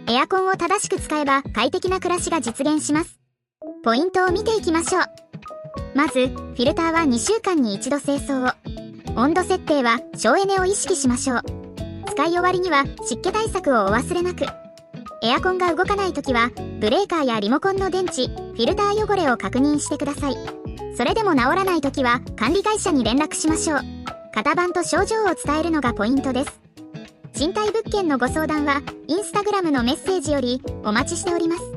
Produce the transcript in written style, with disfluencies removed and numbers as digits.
エアコンを正しく使えば快適な暮らしが実現します。ポイントを見ていきましょう。まず、フィルターは2週間に1度清掃を。温度設定は省エネを意識しましょう。使い終わりには湿気対策をお忘れなく。エアコンが動かないときは、ブレーカーやリモコンの電池、フィルター汚れを確認してください。それでも治らないときは、管理会社に連絡しましょう。型番と症状を伝えるのがポイントです。賃貸物件のご相談は、インスタグラムのメッセージよりお待ちしております。